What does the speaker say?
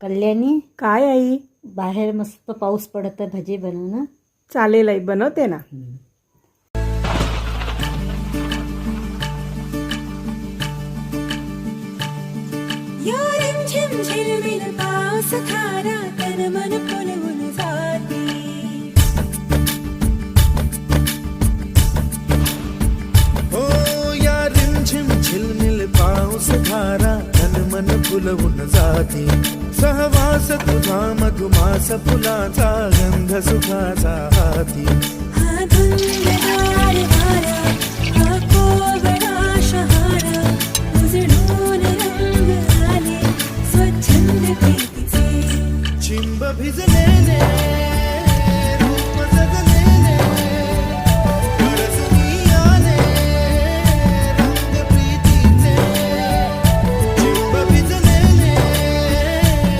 कल्याणी, काय आई? बाहेर मस्त पाऊस पडत, भजी बनव ना. चालेल आई, बनवते ना. या रिमझिम झिलमिल पाऊस धारा तन मन फुलवून जाती. हो या रिमझिम झिलमिल पाऊस धारा तन मन फुलवून जाते. सहवास तुझा मधुमास फुलाचा गंध सुखाचा हाती. हा धुंदगार वारा, हा कोवळा शहारा, उजळून रंग आले स्वच्छंद प्रीतीचे. चिंब भिजलेले